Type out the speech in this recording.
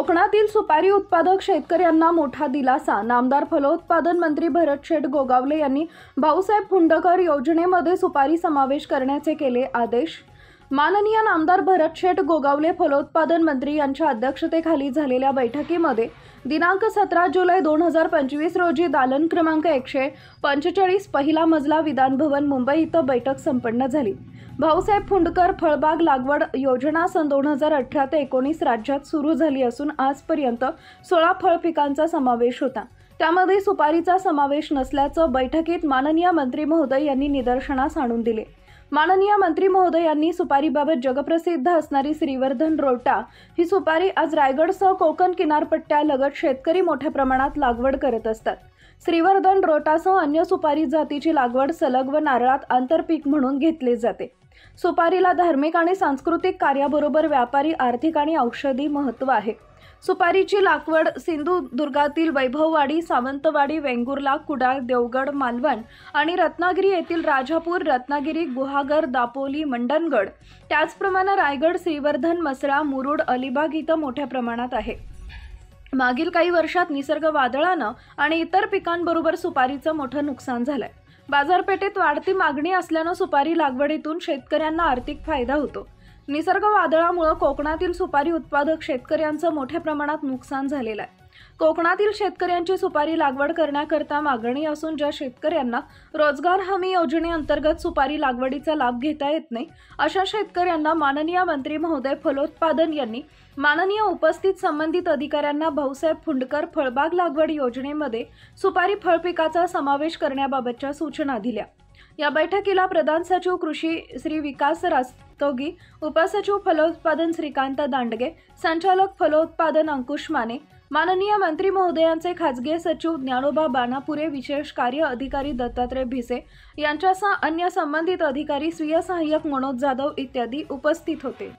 कोकणातील सुपारी उत्पादक शेतकऱ्यांना मोठा दिलासा। नामदार फलोत्पादन मंत्री भरतशेठ गोगावले यांनी भाऊसाहेब फुंडकर योजनेमध्ये सुपारी समावेश करण्याचे केले आदेश। माननीय नामदार भरतशेठ गोगावले फलोत्पादन मंत्री यांच्या अध्यक्षतेखाली झालेल्या बैठकीमध्ये दिनांक 17 जुलै 2025 रोजी दालन क्रमांक 145 पहिला मजला विधान भवन मुंबई इथं बैठक संपन्न झाली। भाऊसाहेब फुंडकर फळबाग लागवड योजना सन 2018 ते 19 राज्यात सुरू झाली असून आजपर्यंत 16 फळ पिकांचा समावेश होता। त्यामध्ये सुपारीचा समावेश नसल्याचं बैठकीत माननीय मंत्री महोदय यांनी निदर्शनास आणून दिले। माननीय मंत्री महोदय यांनी सुपारीबाबत जगप्रसिद्ध असणारी श्रीवर्धन रोटा ही सुपारी आज रायगडसह कोकण किनारपट्ट्यालगत शेतकरी मोठ्या प्रमाणात लागवड करत असतात। श्रीवर्धन रोटासह अन्य सुपारी जातीची लागवड सलग व नारळात आंतरपीक म्हणून घेतली जाते। सुपारीला धार्मिक आणि सांस्कृतिक कार्याबरोबर व्यापारी, आर्थिक आणि औषधी महत्त्व आहे। सुपारीची लागवड सिंधुदुर्गातील वैभववाडी, सावंतवाडी, वेंगुर्ला, कुडाळ, देवगड, मालवण आणि रत्नागिरी येथील राजापूर, रत्नागिरी, गुहागर, दापोली, मंडणगड, त्याचप्रमाणे रायगड, श्रीवर्धन, मसळा, मुरुड, अलिबाग इथं मोठ्या प्रमाणात आहे। मागील काही वर्षात निसर्ग वादळानं आणि इतर पिकांबरोबर सुपारीचं मोठं नुकसान झालंय। बाजारपेठेत वाढती मागणी असल्यानं सुपारी लागवडीतून शेतकऱ्यांना आर्थिक फायदा होतो। निसर्ग वादळामुळे कोकणातील सुपारी उत्पादक शेतकऱ्यांचं मोठ्या प्रमाणात नुकसान झालेलं आहे। कोकणातील शेतकऱ्यांची सुपारी लागवड करण्याकरता मागणी असून ज्या शेतकऱ्यांना रोजगार हमी योजनेअंतर्गत सुपारी लागवडीचा लाभ घेता येत नाही अशा शेतकऱ्यांना माननीय मंत्री महोदय फलोत्पादन यांनी माननीय उपस्थित संबंधित अधिकाऱ्यांना भाऊसाहेब फुंडकर फळबाग लागवड योजनेमध्ये सुपारी फळ पिकाचा समावेश करण्याबाबतच्या सूचना दिल्या। या बैठकीला प्रधान सचिव कृषी श्री विकास रास्तोगी, उपसचिव फलोत्पादन श्रीकांत दांडगे, संचालक फलोत्पादन अंकुश माने, माननीय मंत्री महोदयांचे खाजगी सचिव ज्ञानोबा बानापुरे, विशेष कार्य अधिकारी दत्तात्रय भिसे यांच्यासह अन्य संबंधित अधिकारी, स्वीय सहाय्यक मनोज जाधव इत्यादी उपस्थित होते।